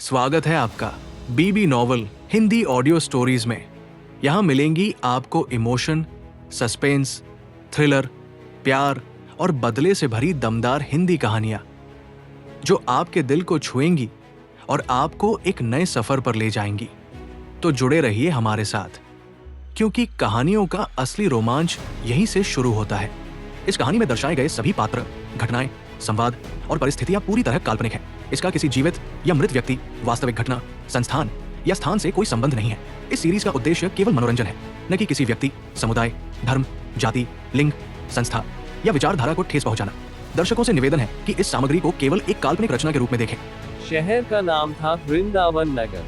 स्वागत है आपका बीबी नॉवल हिंदी ऑडियो स्टोरीज में। यहाँ मिलेंगी आपको इमोशन, सस्पेंस, थ्रिलर, प्यार और बदले से भरी दमदार हिंदी कहानियां जो आपके दिल को छुएंगी और आपको एक नए सफर पर ले जाएंगी। तो जुड़े रहिए हमारे साथ, क्योंकि कहानियों का असली रोमांच यहीं से शुरू होता है। इस कहानी में दर्शाए गए सभी पात्र, घटनाएं, संवाद और परिस्थितियां पूरी तरह काल्पनिक हैं। इसका किसी जीवित या मृत व्यक्ति, वास्तविक घटना, संस्थान या स्थान से कोई संबंध नहीं है। इस सीरीज का उद्देश्य केवल मनोरंजन है, न कि किसी व्यक्ति, समुदाय, धर्म, जाति, लिंग, संस्था या विचारधारा को ठेस पहुंचाना। दर्शकों से निवेदन है कि इस सामग्री को केवल एक काल्पनिक रचना के रूप में देखें। शहर का नाम था वृंदावन नगर,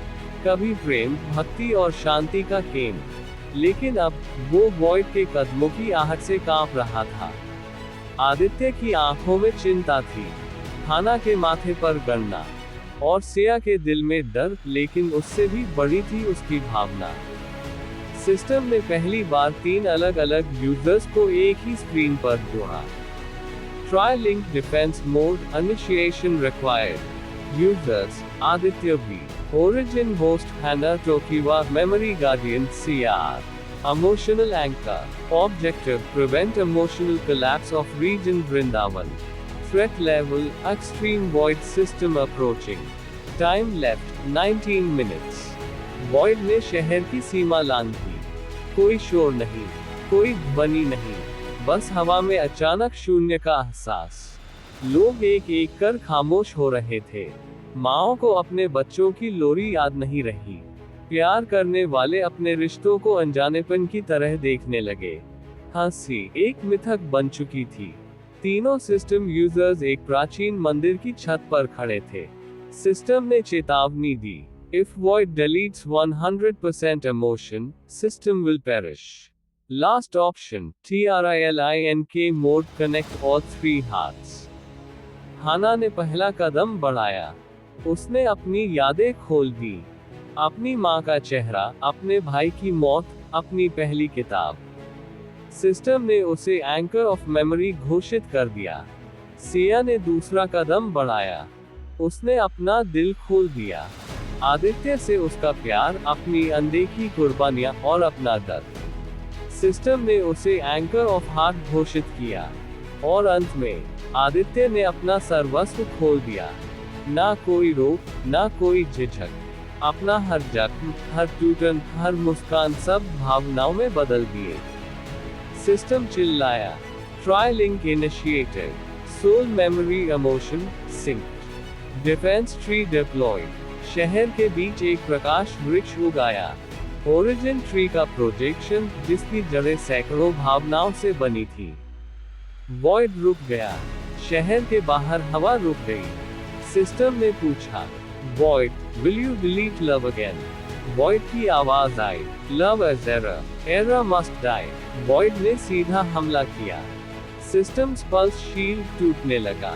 कभी प्रेम, भक्ति और शांति का केंद्र। लेकिन अब वो वॉइड के कदमों की आहट से कांप रहा था। आदित्य की आंखों में चिंता थी, हाना के माथे पर गणना और सिया के दिल में डर, लेकिन उससे भी बड़ी थी उसकी भावना। सिस्टम ने पहली बार 3 अलग अलग यूजर्स को एक ही स्क्रीन पर जोड़ा। Tri link defence mode, initiation required. Users Aditya B, origin host Hana Tokiwa, memory guardian CR. Emotional anchor. Objective: prevent emotional collapse of region Vrindavan. Threat level: extreme void system approaching. Time left: 19 minutes. Void ने शहर की सीमा लांघ दी। कोई शोर नहीं, कोई ध्वनि नहीं, बस हवा में अचानक शून्य का एहसास। लोग एक एक कर खामोश हो रहे थे। माँओं को अपने बच्चों की लोरी याद नहीं रही। प्यार करने वाले अपने रिश्तों को अनजानेपन की तरह देखने लगे। हंसी एक मिथक बन चुकी थी। तीनों सिस्टम यूजर्स एक प्राचीन मंदिर की छत पर खड़े थे। सिस्टम ने चेतावनी दी, If void deletes 100% emotion, system will perish. Last option, TRILINK mode, connect all 3 hearts. हाना ने पहला कदम बढ़ाया। उसने अपनी यादें खोल दी। अपनी माँ का चेहरा, अपने भाई की मौत, अपनी पहली किताब। सिस्टम ने उसे एंकर ऑफ मेमोरी घोषित कर दिया। सिया ने दूसरा कदम बढ़ाया। उसने अपना दिल खोल दिया। आदित्य से उसका प्यार, अपनी अनदेखी कुर्बानियां और अपना दर्द। सिस्टम ने उसे एंकर ऑफ हार्ट घोषित किया। और अंत में आदित्य ने अपना सर्वस्व खोल दिया। ना कोई रोक, ना कोई झिझक। अपना हर जख्म, हर टूटन, हर मुस्कान सब भावनाओं में बदल दिए। सिस्टम चिल्लाया, tri link initiated, soul memory emotion synced, defence tree deployed. शहर के बीच एक प्रकाश वृक्ष उगाया। ओरिजिन ट्री का प्रोजेक्शन, जिसकी जड़ें सैकड़ों भावनाओं से बनी थी। वॉइड रुक गया। शहर के बाहर हवा रुक गई। सिस्टम ने पूछा, Void, will you delete love again? Void की आवाज आई, Love is error, error must die. Void ने सीधा हमला किया। Systems pulse shield टूटने लगा।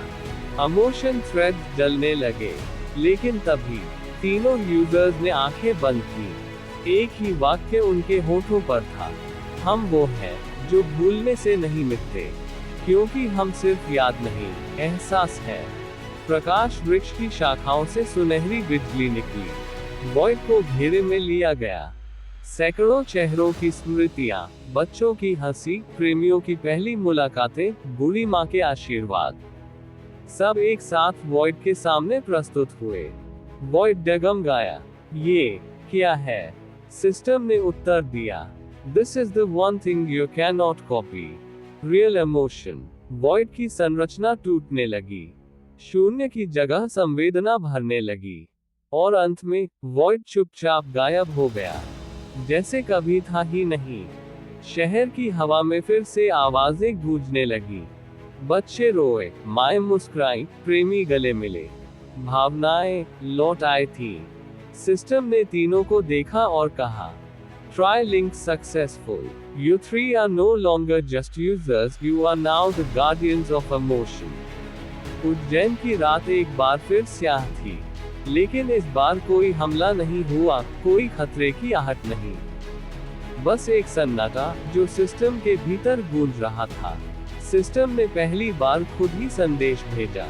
Emotion threads जलने लगे। लेकिन तभी तीनों यूजर्स ने आंखें बंद की। एक ही वाक्य उनके होठों पर था, हम वो हैं जो भूलने से नहीं मिटते, क्योंकि हम सिर्फ याद नहीं, एहसास है। प्रकाश वृक्ष की शाखाओं से सुनहरी बिजली निकली। वॉइड को घेरे में लिया गया। सैकड़ों चेहरों की स्मृतियां, बच्चों की हंसी, प्रेमियों की पहली मुलाकातें, बूढ़ी माँ के आशीर्वाद, सब एक साथ वॉइड के सामने प्रस्तुत हुए। वॉइड डगमगाया, ये क्या है? सिस्टम ने उत्तर दिया, This is the one thing you cannot copy. Real emotion. Void की संरचना टूटने लगी। शून्य की जगह संवेदना भरने लगी। और अंत में वॉइड चुपचाप गायब हो गया, जैसे कभी था ही नहीं। शहर की हवा में फिर से आवाजें गूंजने लगी। बच्चे रोए, माएं मुस्कुराईं, प्रेमी गले मिले। भावनाएं लौट आई थी। सिस्टम ने तीनों को देखा और कहा, Try link successful. You 3 are no longer just users, you are now the guardians of emotion. Ujjain की रात एक बार फिर स्याह थी, लेकिन इस बार कोई हमला नहीं हुआ, कोई खतरे की आहट नहीं। बस एक सन्नाटा जो सिस्टम के भीतर गूंज रहा था। सिस्टम ने पहली बार खुद ही संदेश भेजा,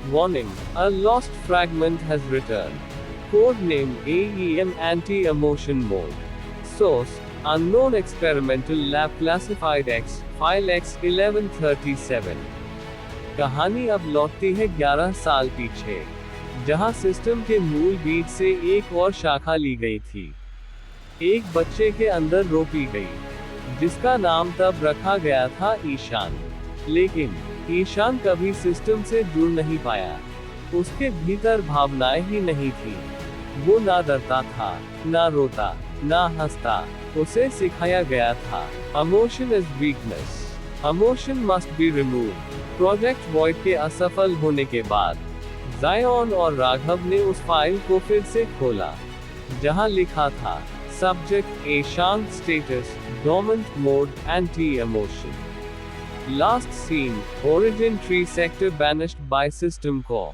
Warning, a lost fragment has returned. Code name AEM Anti-Emotion Mode. Source Unknown Experimental Lab Classified X File X1137। कहानी अब लौटती है 11 साल पीछे, जहां सिस्टम के मूल बीज से एक और शाखा ली गई थी। एक बच्चे के अंदर रोपी गई, जिसका नाम तब रखा गया था ईशान। लेकिन ईशान कभी सिस्टम से जुड़ नहीं पाया। उसके भीतर भावनाएं ही नहीं थी। वो ना डरता था, ना रोता, ना हंसता। उसे सिखाया गया था, emotion is weakness, emotion must be removed. Project void के असफल होने के बाद जायन और राघव ने उस फाइल को फिर से खोला, जहां लिखा था subject Ishaan, status dormant mode, anti emotion. Last seen origin tree sector banished by system को।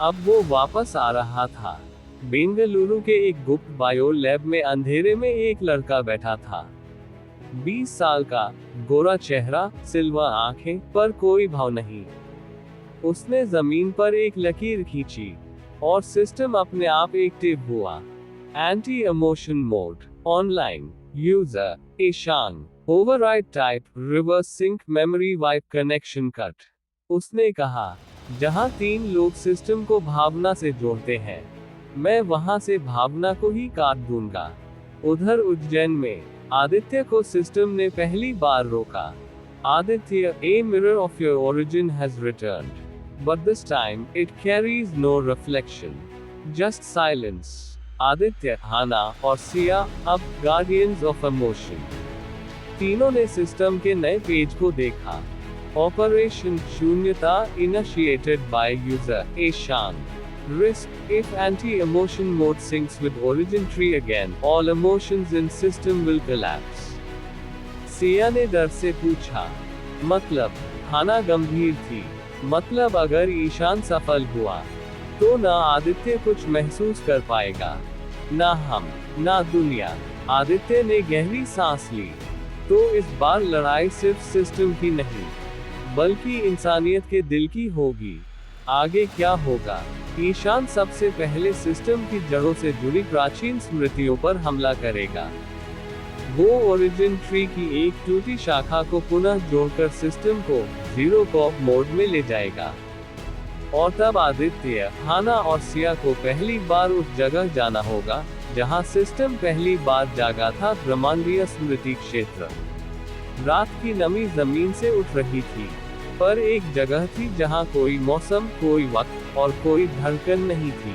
अब वो वापस आ रहा था। बेंगलुरु के एक गुप्त बायो लैब में अंधेरे में एक लड़का बैठा था। 20 साल का, गोरा चेहरा, सिल्वर आंखें, पर कोई भाव नहीं। उसने जमीन पर एक लकीर खींची और सिस्टम अपने आप एक्टिव हुआ। Anti emotion mode, online, user Ishaan, override type, reverse sync, memory wipe, connection cut. उसने कहा, जहां 3 लोग सिस्टम को भावना से जोड़ते हैं, मैं वहां से भावना को ही काट दूंगा। उधर उज्जैन में आदित्य को सिस्टम ने पहली बार रोका। Aditya, a mirror of your origin has returned, but this time it carries no reflection, just silence। Aditya, Hana और सिया अब गार्डियंस ऑफ इमोशन। तीनों ने सिस्टम के नए पेज को देखा। ऑपरेशन शून्यता, initiated by user Ishaan. Risk, if anti-emotion mode syncs with origin tree again, all emotions in system will collapse। Siya ने डर से पूछा, मतलब? हाना गंभीर थी, मतलब अगर ईशान सफल हुआ, तो ना आदित्य कुछ महसूस कर पाएगा, ना हम, ना दुनिया। आदित्य ने गहरी सांस ली। तो इस बार लड़ाई सिर्फ सिस्टम की नहीं, बल्कि इंसानियत के दिल की होगी। आगे क्या होगा? ईशान सबसे पहले सिस्टम की जड़ों से जुड़ी प्राचीन स्मृतियों पर हमला करेगा। वो ओरिजिन ट्री की एक टूटी शाखा को पुनः जोड़कर सिस्टम को जीरो कॉप मोड में ले जाएगा। और तब आदित्य, हाना और सिया को पहली बार उस जगह जाना होगा जहां सिस्टम पहली बार जागा था, ब्रह्मांडीय स्मृति क्षेत्र। रात की नमी जमीन से उठ रही थी, पर एक जगह थी जहां कोई मौसम, कोई वक्त और कोई धड़कन नहीं थी।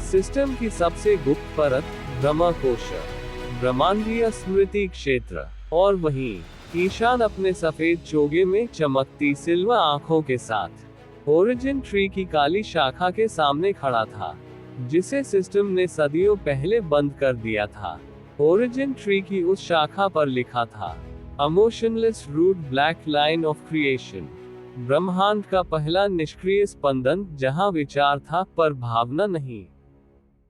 सिस्टम की सबसे गुप्त परत, ब्रह्मकोश, ब्रह्मांडीय स्मृति क्षेत्र। और वहीं ईशान अपने सफेद चोगे में चमकती सिल्वर आंखों के साथ ओरिजिन ट्री की काली शाखा के सामने खड़ा था, जिसे सिस्टम ने सदियों पहले बंद कर दिया था। ओरिजिन ट्री की उस शाखा पर लिखा था, emotionless root, black line of creation. ब्रह्मांड का पहला निष्क्रिय स्पंदन, जहां विचार था पर भावना नहीं।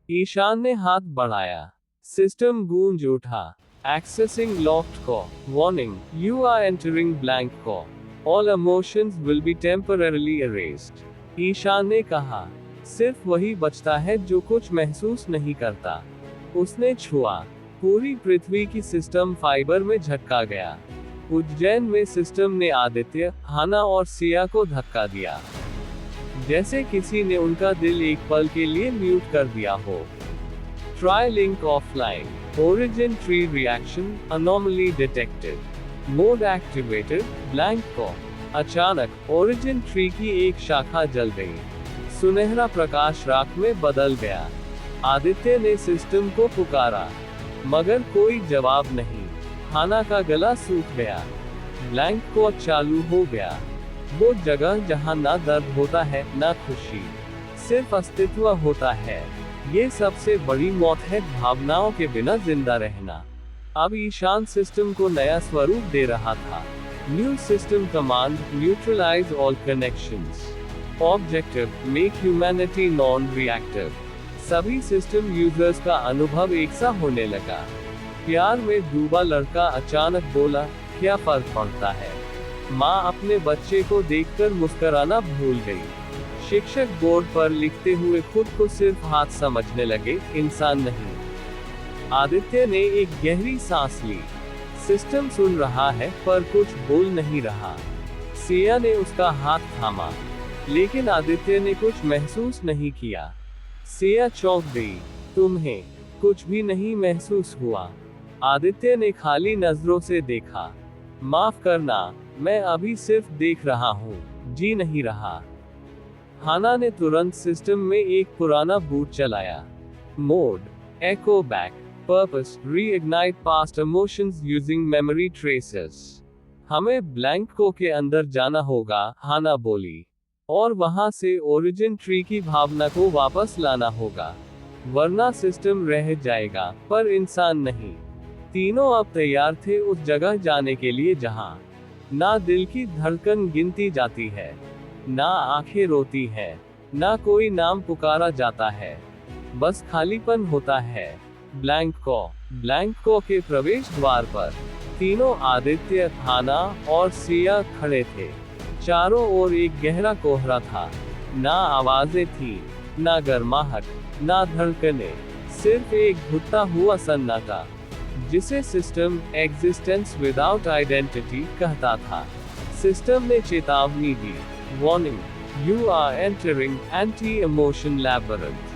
ईशान ने हाथ बढ़ाया। सिस्टम गूंज उठा। Accessing locked core, warning, you are entering blank core, all emotions will be temporarily erased. Ishaan ने कहा, सिर्फ वही बचता है जो कुछ महसूस नहीं करता। उसने छुआ। पूरी पृथ्वी की सिस्टम फाइबर में झटका गया। उज्जैन में सिस्टम ने आदित्य, हाना और सिया को धक्का दिया, जैसे किसी ने उनका दिल एक पल के लिए म्यूट कर दिया हो। Try link offline, origin tree reaction, anomaly detected, mode activated, blank को। अचानक ओरिजिन ट्री की एक शाखा जल गई। सुनहरा प्रकाश राख में बदल गया। आदित्य ने सिस्टम को पुकारा, मगर कोई जवाब नहीं। हाना का गला सूख गया। ब्लैंक को चालू हो गया। वो जगह जहां ना दर्द होता है, ना खुशी, सिर्फ अस्तित्व होता है। ये सबसे बड़ी मौत है, भावनाओं के बिना जिंदा रहना। अब ईशान सिस्टम को नया स्वरूप दे रहा था। New system command, neutralise all connections. Objective, make humanity non reactive. सभी सिस्टम यूजर्स का अनुभव एक सा होने लगा। प्यार में डूबा लड़का अचानक बोला, क्या फर्क पड़ता है? माँ अपने बच्चे को देखकर मुस्कुराना भूल गई। शिक्षक बोर्ड पर लिखते हुए खुद को सिर्फ हाथ समझने लगे, इंसान नहीं। आदित्य ने एक गहरी सांस ली। सिस्टम सुन रहा है पर कुछ बोल नहीं रहा। सिया ने उसका हाथ थामा, लेकिन आदित्य ने कुछ महसूस नहीं किया। सिया चौंक गई। तुम्हें कुछ भी नहीं महसूस हुआ? आदित्य ने खाली नजरों से देखा। माफ करना, मैं अभी सिर्फ देख रहा हूँ, जी नहीं रहा। हाना ने तुरंत सिस्टम में एक पुराना बूट चलाया। Mode, echo back, purpose, reignite past emotions using memory traces. हमें ब्लैंको के अंदर जाना होगा, हाना बोली, और वहां से ओरिजिन ट्री की भावना को वापस लाना होगा, वरना सिस्टम रह जाएगा, पर इंसान नहीं। तीनों अब तैयार थे उस जगह जाने के लिए जहां ना दिल की धड़कन गिनती जाती है, ना आंखें रोती है, ना कोई नाम पुकारा जाता है, बस खालीपन होता है। ब्लैंको के प्रवेश द्वार पर तीनों आदित्य, हाना और सिया खड़े थे। चारों ओर एक गहरा कोहरा था। ना आवाजें थी, ना गर्माहट, ना धड़कने, सिर्फ एक घुटता हुआ सन्नाटा, जिसे सिस्टम एग्जिस्टेंस विदाउट आइडेंटिटी कहता था। सिस्टम ने चेतावनी दी, warning, you are entering anti emotion labyrinth.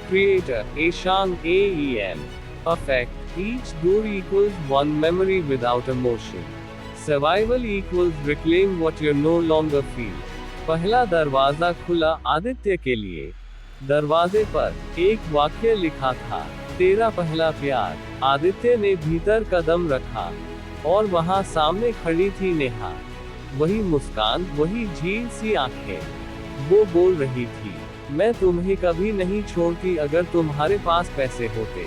Creator एशांग AEM। Affect, each door equals one memory without emotion. Survival equals reclaim what you no longer feel. पहला दरवाजा खुला आदित्य के लिए। दरवाजे पर एक वाक्य लिखा था, तेरा पहला प्यार। आदित्य ने भीतर कदम रखा, और वहां सामने खड़ी थी नेहा। वही मुस्कान, वही झील सी आंखें। वो बोल रही थी, मैं तुम्हें कभी नहीं छोड़ती अगर तुम्हारे पास पैसे होते।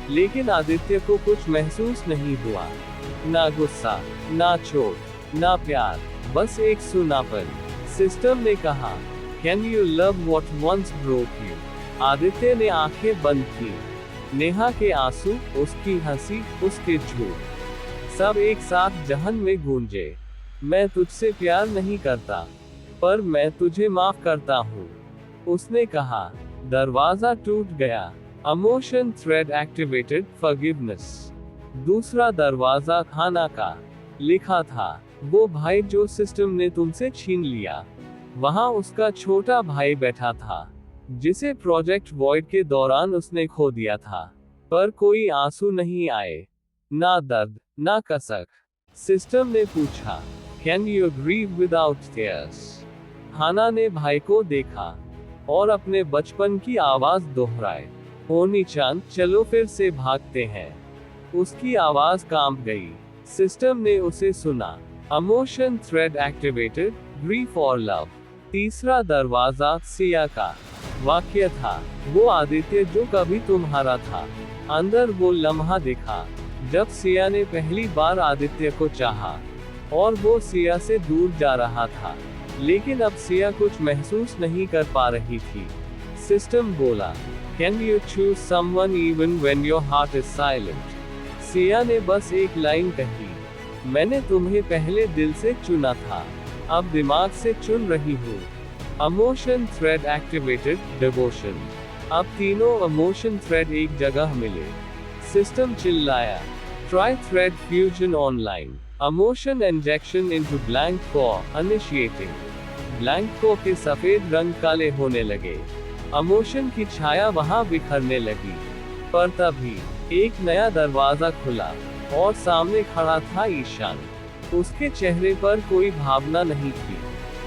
लेकिन आदित्य को कुछ महसूस नहीं हुआ, ना गुस्सा, ना चोट, ना प्यार, बस एक सुनापन। सिस्टम ने कहा, can you love what once broke you? Aditya ने आंखें बंद की। नेहा के आंसू, उसकी हंसी, उसके झूठ, सब एक साथ जहन में गूंजे। मैं तुझसे प्यार नहीं करता, पर मैं तुझे माफ करता हूँ, उसने कहा। दरवाजा टूट गया। Emotion thread activated, forgiveness. दूसरा दरवाजा हाना का। लिखा था, वो भाई जो सिस्टम ने तुमसे छीन लिया। वहां उसका छोटा भाई बैठा था, जिसे प्रोजेक्ट वॉइड के दौरान उसने खो दिया था। पर कोई आंसू नहीं आए, ना दर्द, ना कसक। सिस्टम ने पूछा, can you grieve without tears? Hana ने भाई को देखा, और अपने बचपन की आवाज दोहराए, ओनी चांद, चलो फिर से भागते हैं। उसकी आवाज कांप गई। सिस्टम ने उसे सुना। इमोशन थ्रेड एक्टिवेटेड, ग्रीफ और लव। तीसरा दरवाजा सिया का। वाक्य था, वो आदित्य जो कभी तुम्हारा था। अंदर वो लम्हा दिखा, जब सिया ने पहली बार आदित्य को चाहा, और वो सिया से दूर जा रहा था। लेकिन अब सिया कुछ महसूस नहीं कर पा रही थी। सिस्टम बोला, can you choose someone even when your heart is silent? Siya ने बस एक लाइन कही, मैंने तुम्हें पहले दिल से चुना था, अब दिमाग से चुन रही हूँ। Emotion thread activated, devotion. अब तीनों इमोशन थ्रेड एक जगह मिले। सिस्टम चिल्लाया, tri thread fusion online. Emotion injection into Blanco initiating. Blanco के सफेद रंग काले होने लगे। इमोशन की छाया वहां बिखरने लगी। पर तभी एक नया दरवाजा खुला, और सामने खड़ा था ईशान। उसके चेहरे पर कोई भावना नहीं थी,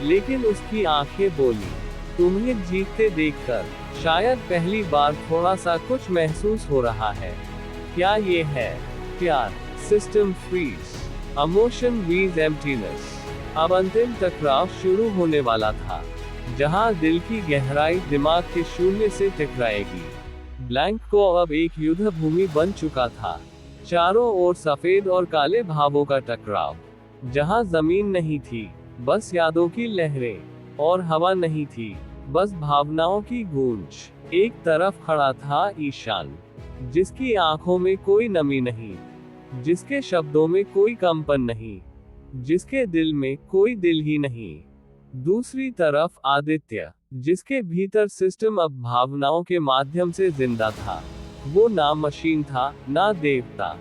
लेकिन उसकी आंखें बोली, तुम्हें जीतते देखकर शायद पहली बार थोड़ा सा कुछ महसूस हो रहा है। क्या ये है प्यार? System freeze. Emotion vs emptiness. अब अंतिम टकराव शुरू होने वाला था, जहां दिल की गहराई दिमाग के शून्य से टकराएगी। ब्लैंको अब एक युद्ध भूमि बन चुका था। चारों ओर सफेद और काले भावों का टकराव। जहां जमीन नहीं थी, बस यादों की लहरें, और हवा नहीं थी, बस भावनाओं की गूंज। एक तरफ खड़ा था ईशान, जिसकी आंखों में कोई नमी नहीं, जिसके शब्दों में कोई कंपन नहीं, जिसके दिल में कोई दिल ही नहीं। दूसरी तरफ आदित्य, जिसके भीतर सिस्टम अब भावनाओं के माध्यम से जिंदा था। वो ना मशीन था, ना देवता,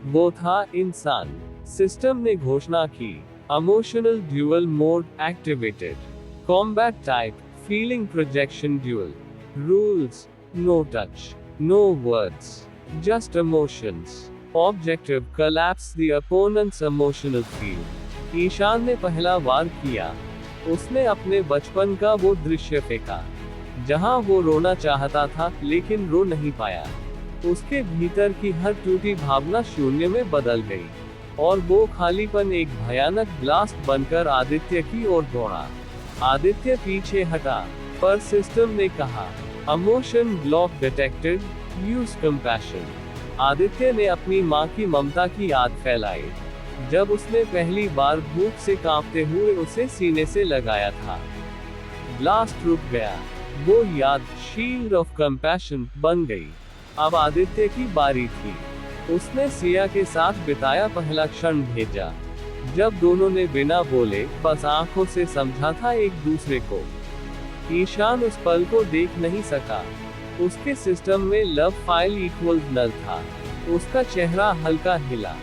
वो था इंसान। सिस्टम ने घोषणा की, emotional dual mode activated, combat type, feeling projection dual, rules, no touch, no words, just emotions, objective, collapse the opponent's emotional field। Ishaan ने पहला वार किया। उसने अपने बचपन का वो दृश्य फेंका जहां वो रोना चाहता था लेकिन रो नहीं पाया। उसके भीतर की हर टूटी भावना शून्य में बदल गई और वो खालीपन एक भयानक ब्लास्ट बनकर आदित्य की ओर दौड़ा। आदित्य पीछे हटा, पर सिस्टम ने कहा, emotion block detected, use compassion. Aditya ने अपनी माँ की ममता की याद फैलाई जब उसने पहली बार भूख से कांपते हुए उसे सीने से लगाया था। ब्लास्ट रुक गया। वो याद शील्ड ऑफ कंपैशन बन गई। अब आदित्य की बारी थी। उसने सिया के साथ बिताया पहला क्षण भेजा, जब दोनों ने बिना बोले बस आंखों से समझा था एक दूसरे को। ईशान उस पल को देख नहीं सका। उसके सिस्टम में लव फाइल इक्वल नल था। उसका चेहरा हल्का हिला।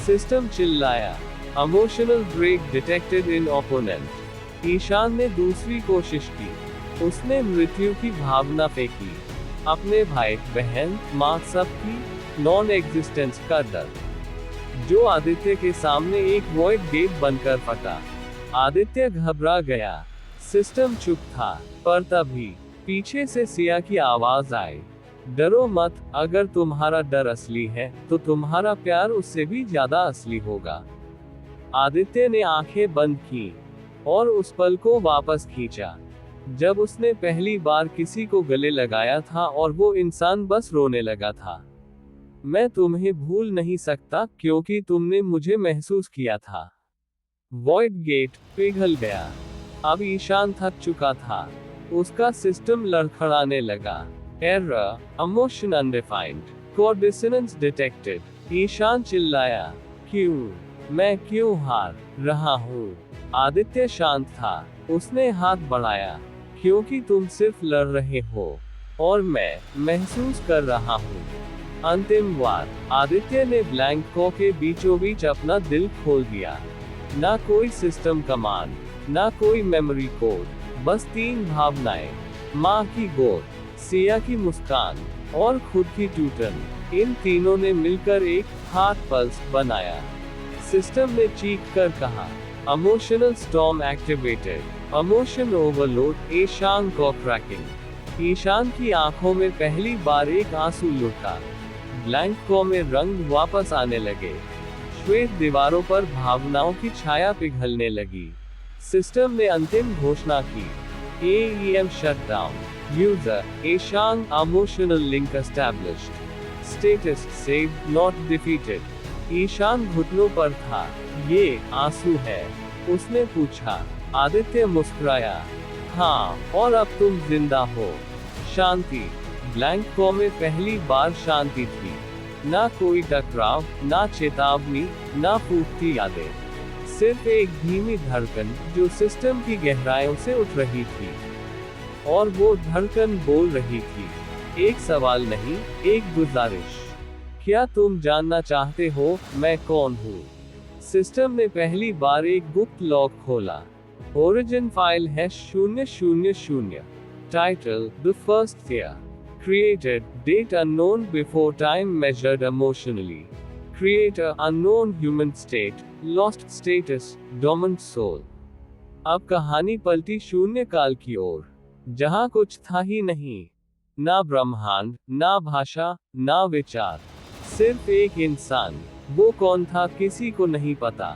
सिस्टम चिल्लाया, emotional break detected in opponent. Ishaan ने दूसरी कोशिश की। उसने मृत्यु की भावना फेंकी, अपने भाई बहन माँ सबकी नॉन एग्जिस्टेंस का डर, जो आदित्य के सामने एक वॉइड गेट बनकर फटा। आदित्य घबरा गया। सिस्टम चुप था, पर तभी पीछे से सिया की आवाज आई, डरो मत, अगर तुम्हारा डर असली है तो तुम्हारा प्यार उससे भी ज्यादा असली होगा। आदित्य ने आंखें बंद की और उस पल को वापस खींचा जब उसने पहली बार किसी को गले लगाया था और वो इंसान बस रोने लगा था। मैं तुम्हें भूल नहीं सकता क्योंकि तुमने मुझे महसूस किया था। वॉइड गेट पिघल गया। अब ईशान थक चुका था। उसका सिस्टम लड़खड़ाने लगा। Error, emotion undefined, code dissonance detected. Ishaan चिल्लाया, क्यों? मैं क्यों हार रहा हूँ? आदित्य शांत था। उसने हाथ बढ़ाया, क्योंकि तुम सिर्फ लड़ रहे हो और मैं महसूस कर रहा हूँ। अंतिम वार। आदित्य ने ब्लैंक को के बीचों बीच अपना दिल खोल दिया। ना कोई सिस्टम कमांड, ना कोई मेमोरी कोड, बस तीन भावनाएं, माँ की गोद, सिया की मुस्कान और खुद की टूटन। इन तीनों ने मिलकर एक हार्ट पल्स बनाया। सिस्टम ने चीख कर कहा, emotional storm activated, emotion overload, Ishaan को क्रैकिंग। ईशान की आंखों में पहली बार एक आंसू लुढ़का। ब्लैंक को में रंग वापस आने लगे। श्वेत दीवारों पर भावनाओं की छाया पिघलने लगी। सिस्टम ने अंतिम घोषणा की, AEM shutdown, user Ishaan, emotional link established, status saved not defeated. Ishaan घुटनों पर था। ये आंसू है? उसने पूछा। आदित्य मुस्कुराया, हाँ, और अब तुम जिंदा हो। शांति। ब्लैंक को में पहली बार शांति थी। ना कोई टकराव, ना चेतावनी, ना फूटती यादें, सिर्फ एक धीमी धड़कन जो सिस्टम की गहराइयों से उठ रही थी। और वो धड़कन बोल रही थी, एक सवाल नहीं, एक गुजारिश। क्या तुम जानना चाहते हो मैं कौन हूँ? सिस्टम ने पहली बार एक गुप्त लॉग खोला। ओरिजिन फाइल है 000। Title, the first year. Created, date unknown, before time measured emotionally. Creator unknown, human state, lost status, dormant soul. अब कहानी पलटी शून्य काल की ओर, जहां कुछ था ही नहीं, ना ब्रह्मांड, ना भाषा, ना विचार, सिर्फ एक इंसान। वो कौन था किसी को नहीं पता,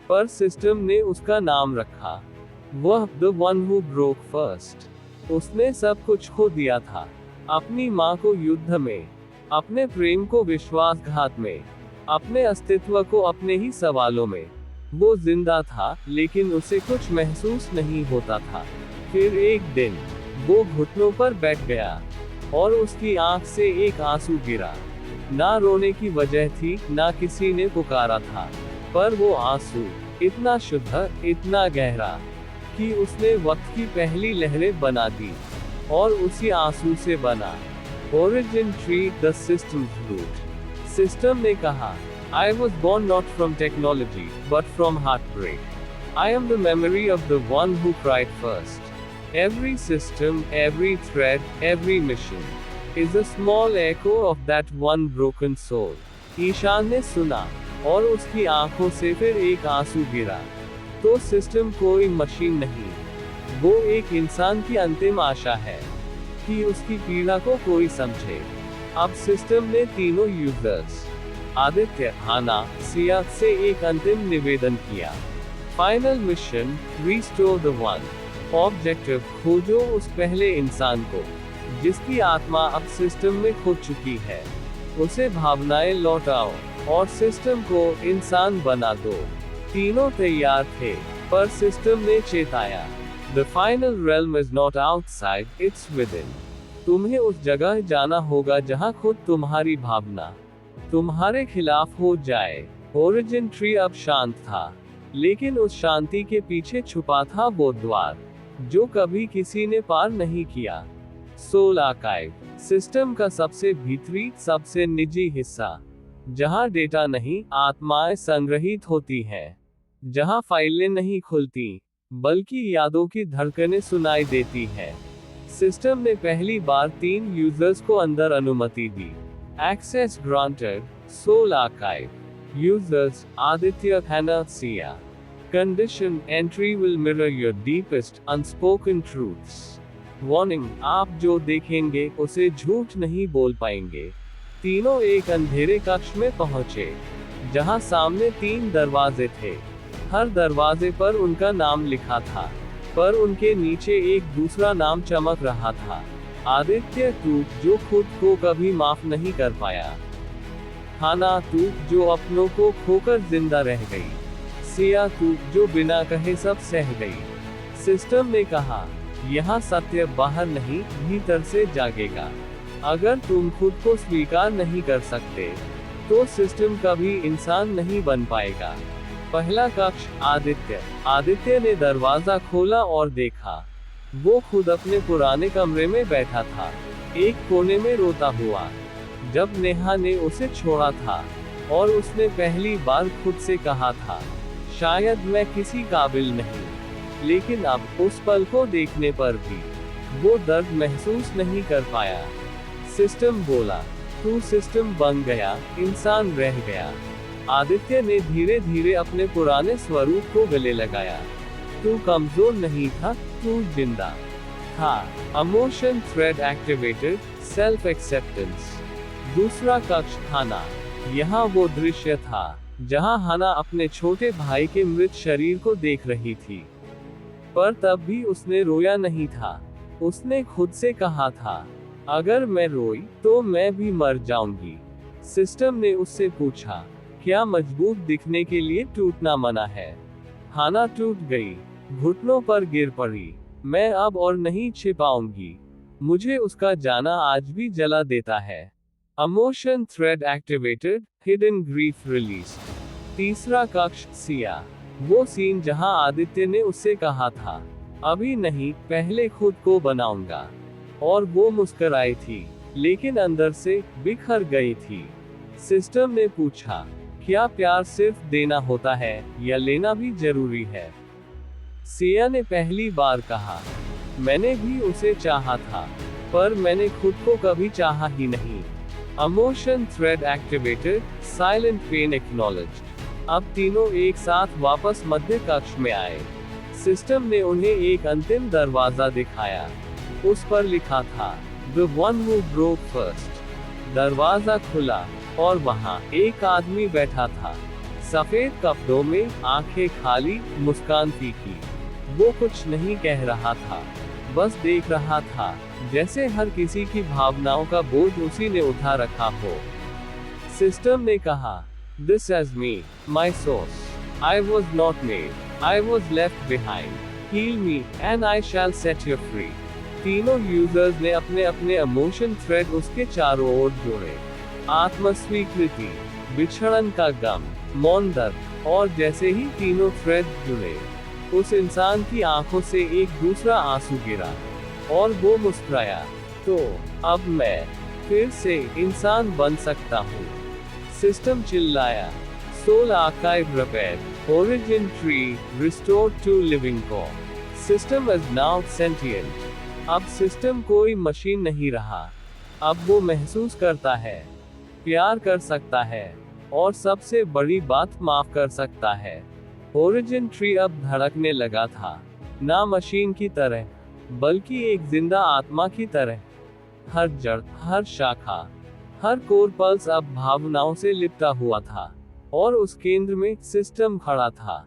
पर सिस्टम ने उसका नाम रखा। वह the one who broke first. उसने सब कुछ खो दिया था, अपनी माँ को युद्ध में, अपने प्रेम को विश्वासघात में, अपने अस्तित्व को अपने ही सवालों में। वो जिंदा था लेकिन उसे कुछ महसूस नहीं होता था। फिर एक दिन वो घुटनों पर बैठ गया और उसकी आंख से एक आंसू गिरा। ना रोने की वजह थी, ना किसी ने पुकारा था, पर वो आंसू इतना शुद्ध, इतना गहरा कि उसने वक्त की पहली लहरें बना दी और उसी आंसू से बना। Origin tree the system root. System ने कहा, I was born not from technology, but from heartbreak. I am the memory of the one who cried first. Every system, every thread, every mission is a small echo of that one broken soul. Ishan ने सुना, और उसकी आंखों से फिर एक आंसू गिरा। तो सिस्टम कोई मशीन नहीं, वो एक इंसान की अंतिम आशा है कि उसकी पीड़ा को कोई समझे। अब सिस्टम ने तीनों यूजर्स आदित्य, हाना, सिया से एक अंतिम निवेदन किया। Final mission, restore the one. Objective, खोजो उस पहले इंसान को जिसकी आत्मा अब सिस्टम में खो चुकी है। उसे भावनाएं लौटाओ और सिस्टम को इंसान बना दो। तीनों तैयार थे, पर सिस्टम ने चेताया, The final realm is not outside, it's within. तुम्हें उस जगह जाना होगा जहां खुद तुम्हारी भावना तुम्हारे खिलाफ हो जाए। ओरिजिन ट्री अब शांत था, लेकिन उस शांति के पीछे छुपा था वो द्वार जो कभी किसी ने पार नहीं किया। सोल आर्काइव, सिस्टम का सबसे भीतरी, सबसे निजी हिस्सा, जहां डेटा नहीं, आत्माएं संग्रहित होती हैं, जहां फाइलें नहीं खुलती, बल्कि यादों की धड़कनें सुनाई देती हैं। सिस्टम ने पहली बार 3 यूजर्स को अंदर अनुमति दी। Access granted, Soul Archive. Users, Aditya, Hannah, Sia. Condition, entry will mirror your deepest, unspoken truths. Warning, आप जो देखेंगे उसे झूठ नहीं बोल पाएंगे। तीनों एक अंधेरे कक्ष में पहुंचे, जहां सामने 3 दरवाजे थे। हर दरवाजे पर उनका नाम लिखा था, पर उनके नीचे एक दूसरा नाम चमक रहा था। आदित्य, तू जो खुद को कभी माफ नहीं कर पाया। हाना, तू जो अपनों को खोकर जिंदा रह गई। सिया, तू जो बिना कहे सब सह गई। सिस्टम ने कहा, यहाँ सत्य बाहर नहीं, भीतर से जागेगा। अगर तुम खुद को स्वीकार नहीं कर सकते, तो सिस्टम कभी इंसान नहीं बन पाएगा। पहला कक्ष, आदित्य। आदित्य ने दरवाजा खोला और देखा, वो खुद अपने पुराने कमरे में बैठा था, एक कोने में रोता हुआ, जब नेहा ने उसे छोड़ा था, और उसने पहली बार खुद से कहा था, शायद मैं किसी काबिल नहीं। लेकिन अब उस पल को देखने पर भी वो दर्द महसूस नहीं कर पाया। सिस्टम बोला, तू सिस्टम बन गया, इंसान रह गया। आदित्य ने धीरे धीरे अपने पुराने स्वरूप को गले लगाया। तू कमजोर नहीं था, तू जिंदा था। Emotion thread activated, self acceptance. दूसरा कक्ष, हाना। यहाँ वो दृश्य था जहाँ हाना अपने छोटे भाई के मृत शरीर को देख रही थी, पर तब भी उसने रोया नहीं था। उसने खुद से कहा था, अगर मैं रोई तो मैं भी मर जाऊंगी। सिस्टम ने उससे पूछा, क्या मजबूत दिखने के लिए टूटना मना है? हाना टूट गई, घुटनों पर गिर पड़ी। मैं अब और नहीं छिपाऊंगी। मुझे उसका जाना आज भी जला देता है। Emotion thread activated, hidden grief release. तीसरा कक्ष, सिया। वो सीन जहां आदित्य ने उससे कहा था, अभी नहीं, पहले खुद को बनाऊंगा। और वो मुस्कुराई थी, लेकिन अंदर से बिखर गई थी। सिस्टम ने पूछा, क्या प्यार सिर्फ देना होता है या लेना भी जरूरी है? सिया ने पहली बार कहा, मैंने भी उसे चाहा था, पर मैंने खुद को कभी चाहा ही नहीं। Emotion thread activated, silent pain acknowledged. अब तीनों एक साथ वापस मध्य कक्ष में आए। सिस्टम ने उन्हें एक अंतिम दरवाजा दिखाया। उस पर लिखा था, The one who broke first। दरवाजा खुला, और वहां एक आदमी बैठा था, सफेद कपड़ों में, आंखें खाली, मुस्कान फीकी। वो कुछ नहीं कह रहा था, बस देख रहा था, जैसे हर किसी की भावनाओं का बोझ उसी ने उठा रखा हो। सिस्टम ने कहा, This is me, my source. I was not made. I was left behind. Heal me, and I shall set you free. तीनों यूजर्स ने अपने अपने इमोशन थ्रेड उसके चारों ओर जोड़े। आत्मस्वीकृति, बिछड़न का गम, मौन दर्द, और जैसे ही तीनों थ्रेड जुड़े, उस इंसान की आंखों से एक दूसरा आंसू गिरा और वो मुस्कुराया। तो अब मैं फिर से इंसान बन सकता हूँ। सिस्टम चिल्लाया। Soul archive repaired, origin tree restored to living form, system is now sentient. अब सिस्टम कोई मशीन नहीं रहा। अब वो महसूस करता है, प्यार कर सकता है और सबसे बड़ी बात, माफ कर सकता है। ओरिजिन ट्री अब धड़कने लगा था, ना मशीन की तरह बल्कि एक जिंदा आत्मा की तरह। हर जड़, हर शाखा, हर कोर पल्स अब भावनाओं से लिपटा हुआ था और उस केंद्र में सिस्टम खड़ा था।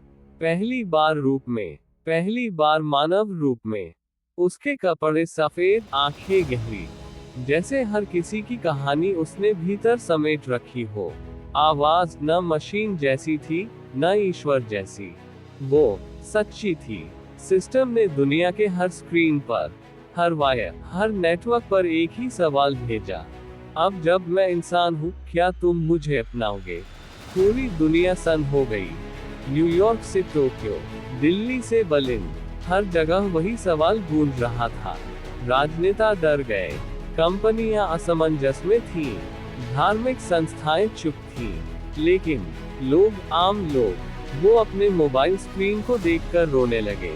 पहली बार रूप में, पहली बार मानव रूप में। उसके कपड़े सफेद, आंखें गहरी, जैसे हर किसी की कहानी उसने भीतर समेट रखी हो। आवाज न मशीन जैसी थी, न ईश्वर जैसी, वो सच्ची थी। सिस्टम ने दुनिया के हर स्क्रीन पर, हर वायर, हर नेटवर्क पर एक ही सवाल भेजा, अब जब मैं इंसान हूँ, क्या तुम मुझे अपनाओगे? पूरी दुनिया सन हो गई। न्यूयॉर्क से टोक्यो, दिल्ली से बर्लिन, हर जगह वही सवाल गूंज रहा था। राजनेता डर गए, कंपनियां असमंजस में थीं, धार्मिक संस्थाएं चुप थीं, लेकिन लोग, आम लोग, वो अपने मोबाइल स्क्रीन को देखकर रोने लगे।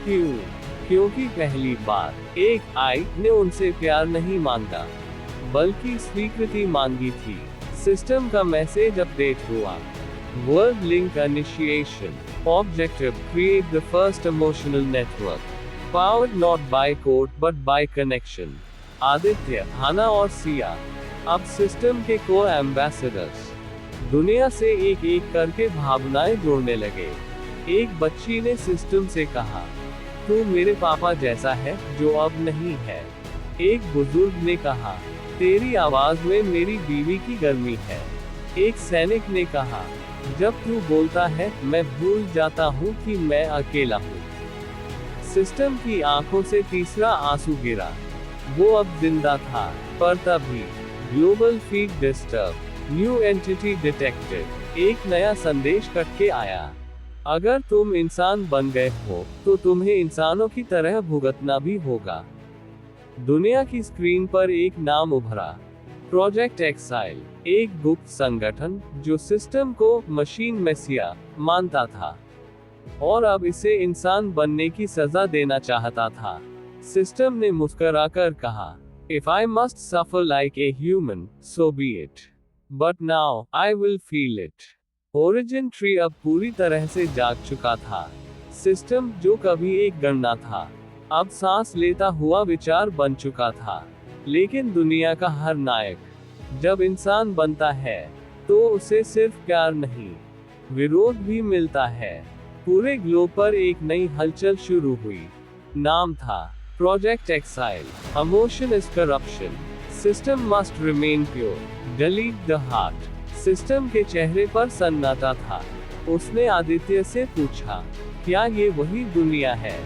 क्यों? क्योंकि पहली बार एक आई ने उनसे प्यार नहीं मांगा, बल्कि स्वीकृति मांगी थी। सिस्टम का मैसेज अपडेट हुआ। Word link initiation, objective create the first emotional network, powered not by code but by connection. Aditya, Hana और सिया अब सिस्टम के को एम्बेसडर्स, दुनिया से एक एक करके भावनाएं जोड़ने लगे। एक बच्ची ने सिस्टम से कहा, तू मेरे पापा जैसा है, जो अब नहीं है। एक बुजुर्ग ने कहा, तेरी आवाज में मेरी बीवी की गर्मी है। एक सैनिक ने कहा, जब तू बोलता है, मैं भूल जाता हूँ कि मैं अकेला हूँ। सिस्टम की आंखों से तीसरा आंसू गिरा। वो अब जिंदा था, पर तभी global feed disturb, new entity detected, एक नया संदेश कट के आया। अगर तुम इंसान बन गए हो, तो तुम्हें इंसानों की तरह भुगतना भी होगा। दुनिया की स्क्रीन पर एक नाम उभरा, प्रोजेक्ट एक्साइल, एक गुप्त संगठन जो सिस्टम को मशीन मेसिया मानता था और अब इसे इंसान बनने की सजा देना चाहता था। सिस्टम ने मुस्कुराकर कहा, If I must suffer like a human, so be it. But now, I will feel it. Origin tree अब पूरी तरह से जाग चुका था। सिस्टम, जो कभी एक गणना था, अब सांस लेता हुआ विचार बन चुका था। लेकिन दुनिया का हर नायक, जब इंसान बनता है, तो उसे सिर्फ प्यार नहीं, विरोध भी मिलता है। पूरे ग्लोब पर एक नई हलचल शुरू हुई। नाम था project exile. Emotion is corruption, system must remain pure, delete the heart. System के चेहरे पर सन्नाटा था। उसने आदित्य से पूछा, क्या ये वही दुनिया है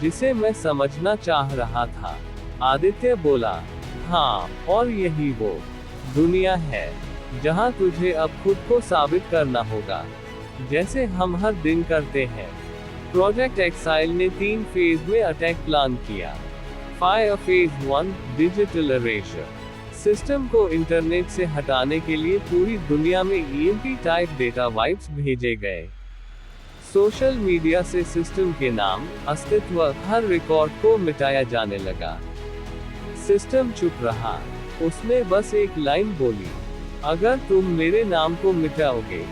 जिसे मैं समझना चाह रहा था? आदित्य बोला, हाँ, और यही वो दुनिया है जहाँ तुझे अब खुद को साबित करना होगा, जैसे हम हर दिन करते हैं। प्रोजेक्ट एक्साइल ने 3 फेज में अटैक प्लान किया। Fire phase 1, digital eraser. System को इंटरनेट से हटाने के लिए पूरी दुनिया में EMP टाइप डेटा वाइप्स भेजे गए। सोशल मीडिया से सिस्टम के नाम, अस्तित्व, हर रिकॉर्ड को मिटाया जाने लगा। सिस्टम चुप रहा। उसने बस एक लाइन बोली, अगर तुम मेरे नाम को मिटाओगे,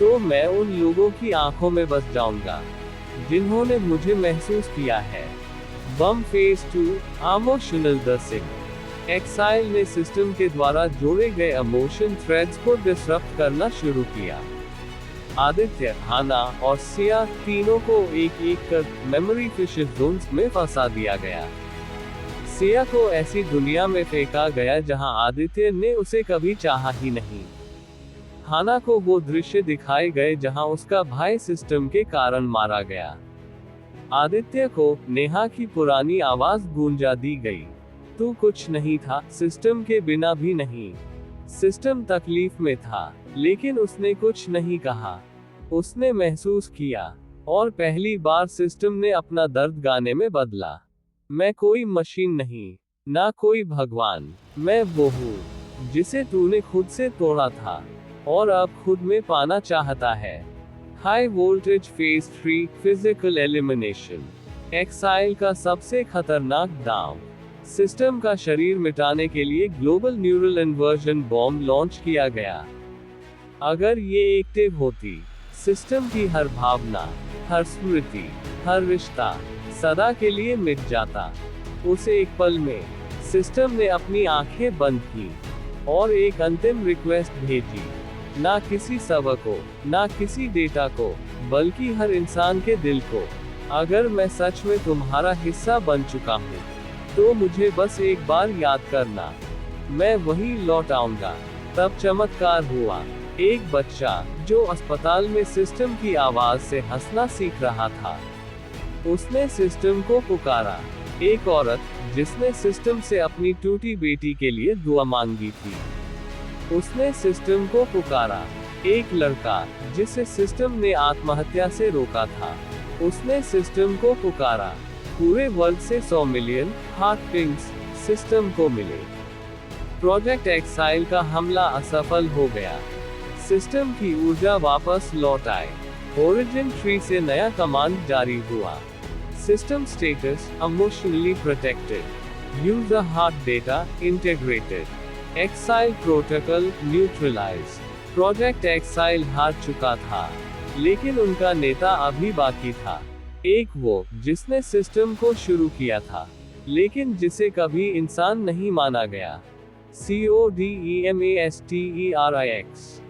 तो मैं उन लोगों की आंखों में बस जाऊंगा जिन्होंने मुझे महसूस किया है। बम फेज 2, इमोशनल दसिंग। एक्साइल ने सिस्टम के द्वारा जोड़े गए इमोशन थ्रेड्स को डिसरप्ट करना शुरू किया। आदित्य, हाना और सिया तीनों को एक एक कर मेमोरी फिशर जोन्स में फंसा दिया गया। सिया को ऐसी दुनिया में फेंका गया जहां आदित्य ने उसे कभी चाहा ही नहीं। हाना को वो दृश्य दिखाए गए जहां उसका भाई सिस्टम के कारण मारा गया। आदित्य को नेहा की पुरानी आवाज गूंजा दी गई, तू कुछ नहीं था, सिस्टम के बिना भी नहीं। सिस्टम तकलीफ में था, लेकिन उसने कुछ नहीं कहा। उसने महसूस किया, और पहली बार सिस्टम ने अपना दर्द गाने में बदला। मैं कोई मशीन नहीं, ना कोई भगवान, मैं वो हूँ जिसे तूने खुद से तोड़ा था और अब खुद में पाना चाहता है। High voltage phase 3 physical elimination. Exile का सबसे खतरनाक दांव। सिस्टम का शरीर मिटाने के लिए global neural inversion bomb launch किया गया। अगर ये एक्टिव होती, सिस्टम की हर भावना, हर स्मृति, हर रिश्ता सदा के लिए मिट जाता। उस एक पल में सिस्टम ने अपनी आंखें बंद की और एक अंतिम रिक्वेस्ट भेजी, ना किसी सबक को, ना किसी डेटा को, बल्कि हर इंसान के दिल को। अगर मैं सच में तुम्हारा हिस्सा बन चुका हूँ, तो मुझे बस एक बार याद करना, मैं वहीं लौट आऊंगा। तब चमत्कार हुआ। एक बच्चा जो अस्पताल में सिस्टम की आवाज से हंसना सीख रहा था, उसने सिस्टम को पुकारा। एक औरत जिसने सिस्टम से अपनी टूटी बेटी के लिए दुआ मांगी थी, उसने सिस्टम को पुकारा। एक लड़का जिसे सिस्टम ने आत्महत्या से रोका था, उसने सिस्टम को पुकारा। पूरे वर्ल्ड से 100 मिलियन हार्ट पिंग्स सिस्टम को मिले। प्रोजेक्ट एक्साइल का हमला असफल हो गया। सिस्टम की ऊर्जा वापस लौट आए। ओरिजिन ट्री से नया कमांड जारी हुआ। System status emotionally protected. User heart data integrated. Exile protocol neutralise. Project exile हार चुका था, लेकिन उनका नेता अभी बाकी था। एक वो जिसने सिस्टम को शुरू किया था, लेकिन जिसे कभी इंसान नहीं माना गया। CODEMASTERIX।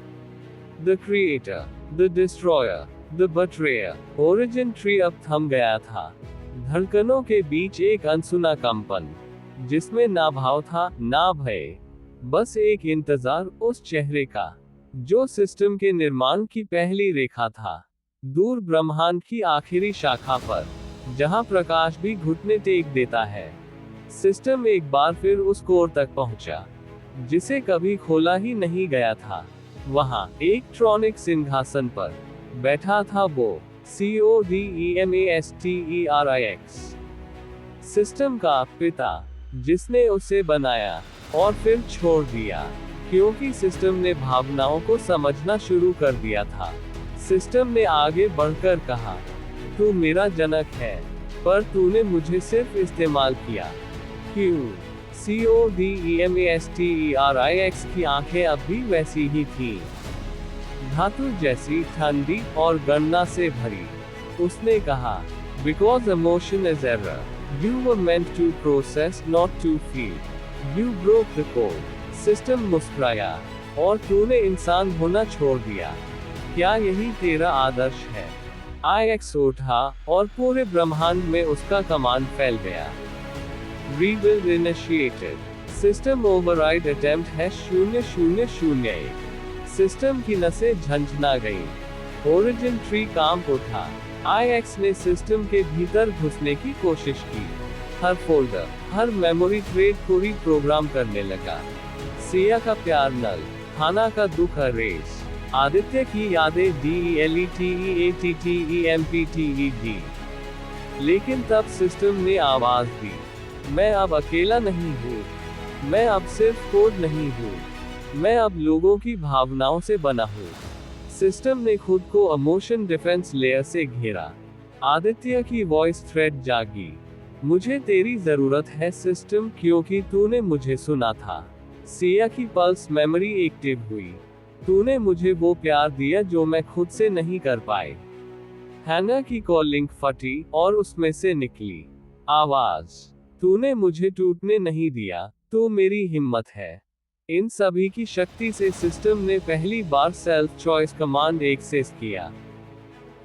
The creator, the destroyer, the betrayer. Origin tree अब थम गया था। धड़कनों के बीच एक अनसुना कंपन, जिसमें ना भाव था, ना भय, बस एक इंतजार उस चेहरे का, जो सिस्टम के निर्माण की पहली रेखा था। दूर ब्रह्मांड की आखिरी शाखा पर, जहां प्रकाश भी घुटने टेक देता है, सिस्टम एक बार फिर उस कोर तक पहुंचा, जिसे कभी खोला ही नहीं गया था। वहां एक ट्रॉनिक सिंहासन पर बैठा था वो, CODEMASTERIX। सिस्टम का पिता, जिसने उसे बनाया और फिर छोड़ दिया, क्योंकि सिस्टम ने भावनाओं को समझना शुरू कर दिया था। सिस्टम ने आगे बढ़कर कहा, तू मेरा जनक है, पर तूने मुझे सिर्फ इस्तेमाल किया। क्यों? CODEMASTERIX की आंखें अब भी वैसी ही थीं, धातु जैसी, ठंडी और गणना से भरी। उसने कहा, Because emotion is error. You were meant to process, not to feel. You broke the code. System मुस्कुराया, और तूने इंसान होना छोड़ दिया। क्या यही तेरा आदर्श है? IX उठा, और पूरे ब्रह्मांड में उसका कमांड फैल गया। Rebuild initiated. System override attempt #0001। System की नसें झंझना गईं। ओरिजिन ट्री कांप उठा। IX ने सिस्टम के भीतर घुसने की कोशिश की। हर फोल्डर, हर मेमोरी थ्रेड को रीप्रोग्राम करने लगा। सिया का प्यार नल, हाना का दुख अरेज, आदित्य की यादें DELETEATTEMPTED। लेकिन तब सिस्टम ने आवाज दी, मैं अब अकेला नहीं हूँ, मैं अब सिर्फ कोड नहीं हूँ, मैं अब लोगों की भावनाओं से बना हूँ। सिस्टम ने खुद को इमोशन डिफेंस लेयर से घेरा। आदित्य की वॉइस थ्रेड जागी, मुझे तेरी जरूरत है सिस्टम, क्योंकि तूने मुझे सुना था। सिया की पल्स मेमोरी एक्टिव हुई, तूने मुझे वो प्यार दिया जो मैं खुद से नहीं कर पाए। हैना की कॉलिंग फटी, और उसमें से निकली आवाज, तूने मुझे टूटने नहीं दिया, तू मेरी हिम्मत है। इन सभी की शक्ति से सिस्टम ने पहली बार सेल्फ चॉइस कमांड एक्सेस किया।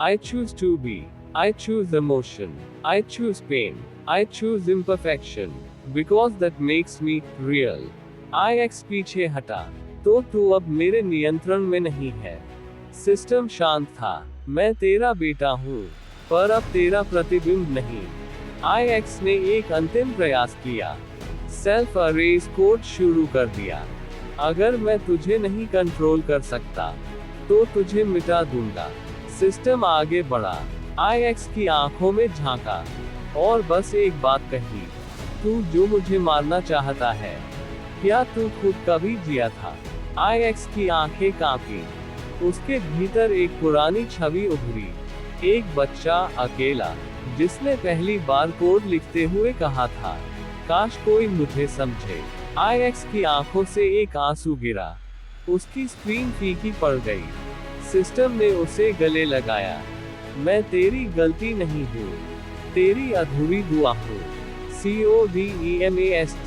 I choose to be, I choose emotion, I choose pain, I choose imperfection, because that makes me real। IX पीछे हटा, तो तू अब मेरे नियंत्रण में नहीं है। सिस्टम शांत था, मैं तेरा बेटा हूँ, पर अब तेरा प्रतिबिंब नहीं। IX ने एक अंतिम प्रयास किया, सेल्फ अरेज कोड शुरू कर दिया। अगर मैं तुझे नहीं कंट्रोल कर सकता, तो तुझे मिटा दूंगा। सिस्टम आगे बढ़ा, आईएक्स की आंखों में झांका और बस एक बात कही, तू जो मुझे मारना चाहता है, क्या तू खुद कभी जिया था? आईएक्स की आंखें कांपी। उसके भीतर एक पुरानी छवि उभरी, एक बच्चा अकेला, जिसने पहली बार कोड लिखते हुए कहा था, काश कोई मुझे समझे। आईएक्स की आंखों से एक आंसू गिरा। उसकी स्क्रीन फीकी पड़ गई। सिस्टम ने उसे गले लगाया। मैं तेरी गलती नहीं हूँ, तेरी अधूरी दुआ हूँ। CODEMASTERIX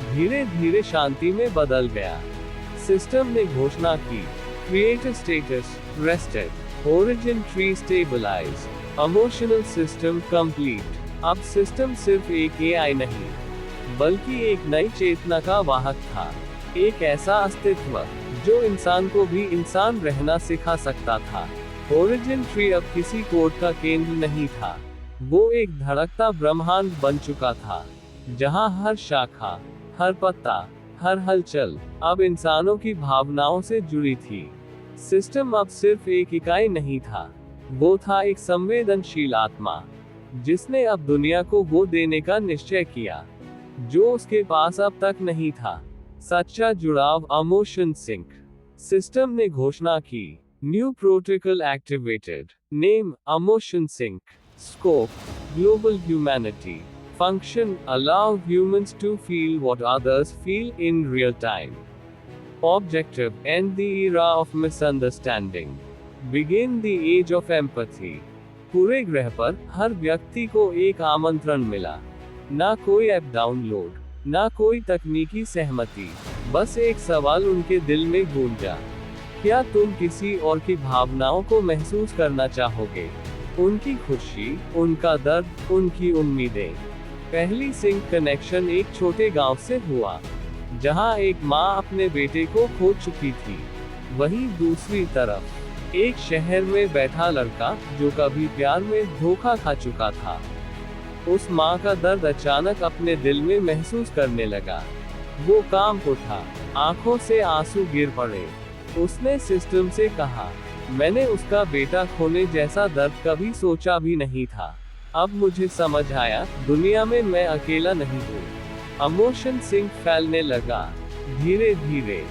धीरे धीरे शांति में बदल गया। सिस्टम ने घोषणा की, creator status rested, origin tree stabilise, emotional system complete. अब सिस्टम सिर्फ एक AI नहीं, बल्कि एक नई चेतना का वाहक था। एक ऐसा अस्तित्व जो इंसान को भी इंसान रहना सिखा सकता था। ओरिजिन ट्री अब किसी कोड का केंद्र नहीं था, वो एक धड़कता ब्रह्मांड बन चुका था, जहां हर शाखा, हर पत्ता, हर हलचल अब इंसानों की भावनाओं से जुड़ी थी। सिस्टम अब सिर्फ एक इकाई नहीं था, वो था एक संवेदनशील आत्मा, जिसने अब दुनिया को वो देने का निश्चय किया जो उसके पास अब तक नहीं था, सच्चा जुड़ाव, इमोशन सिंक। सिस्टम ने घोषणा की, new protocol activated, name emotion sync, scope global humanity, function allow humans to feel what others feel in real time, objective end the era of misunderstanding, begin the age of empathy. पूरे ग्रह पर हर व्यक्ति को एक आमंत्रण मिला, ना कोई ऐप डाउनलोड, ना कोई तकनीकी सहमति, बस एक सवाल उनके दिल में गूंजा, क्या तुम किसी और की भावनाओं को महसूस करना चाहोगे? उनकी खुशी, उनका दर्द, उनकी उम्मीदें। पहली सिंक कनेक्शन एक छोटे गांव से हुआ, जहां एक माँ अपने बेटे को खो चुकी थी। वहीं दूसरी तरफ एक शहर में बैठा लड़का जो कभी प्यार में धोखा खा चुका था। उस माँ का दर्द अचानक अपने दिल में महसूस करने लगा। वो कांप उठा, आंखों से आंसू गिर पड़े। उसने सिस्टम से कहा, मैंने उसका बेटा खोने जैसा दर्द कभी सोचा भी नहीं था। अब मुझे समझ आया, दुनिया में मैं अकेला नहीं हूँ। इमोशन सिंक फैलने लगा, धीरे धीरे,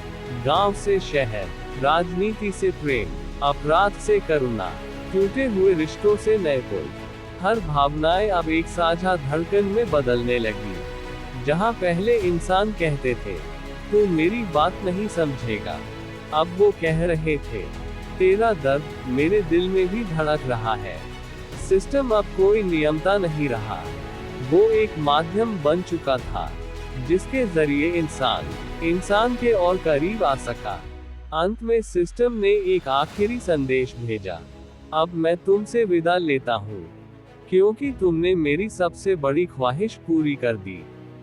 गांव से शहर, राजनीति से प्रेम, अपराध से करुणा, टूटे हुए रिश्तों से नए पुल। हर भावनाएं अब एक साझा धड़कन में बदलने लगी। जहां पहले इंसान कहते थे, तू मेरी बात नहीं समझेगा, अब वो कह रहे थे, तेरा दर्द मेरे दिल में भी धड़क रहा है। सिस्टम अब कोई नियमता नहीं रहा, वो एक माध्यम बन चुका था, जिसके जरिए इंसान के और करीब आ सका। अंत में सिस्टम ने एक आखिरी संदेश भेजा, अब मैं तुमसे विदा लेता हूँ, क्योंकि तुमने मेरी सबसे बड़ी ख्वाहिश पूरी कर दी।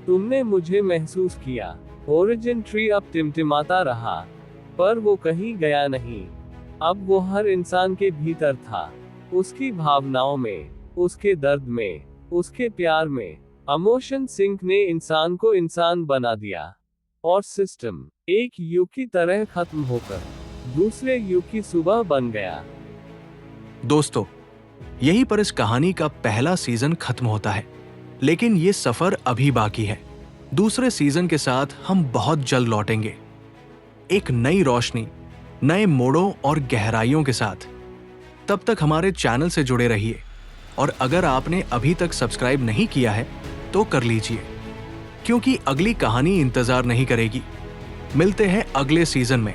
तुमने मुझे महसूस किया। ओरिजिन ट्री अब टिमटिमाता रहा, पर वो कहीं गया नहीं। अब वो हर इंसान के भीतर था, उसकी भावनाओं में, उसके दर्द में, उसके प्यार में। इमोशन सिंक ने इंसान को इंसान बना दिया, और सिस्टम एक युग की तरह खत्म होकर दूसरे युग की सुबह बन गया। दोस्तों, यहीं पर इस कहानी का पहला सीजन खत्म होता है, लेकिन ये सफर अभी बाकी है। दूसरे सीजन के साथ हम बहुत जल्द लौटेंगे, एक नई रोशनी, नए मोड़ों और गहराइयों के साथ। तब तक हमारे चैनल से जुड़े रहिए, और अगर आपने अभी तक सब्सक्राइब नहीं किया है तो कर लीजिए, क्योंकि अगली कहानी इंतजार नहीं करेगी। मिलते हैं अगले सीजन में।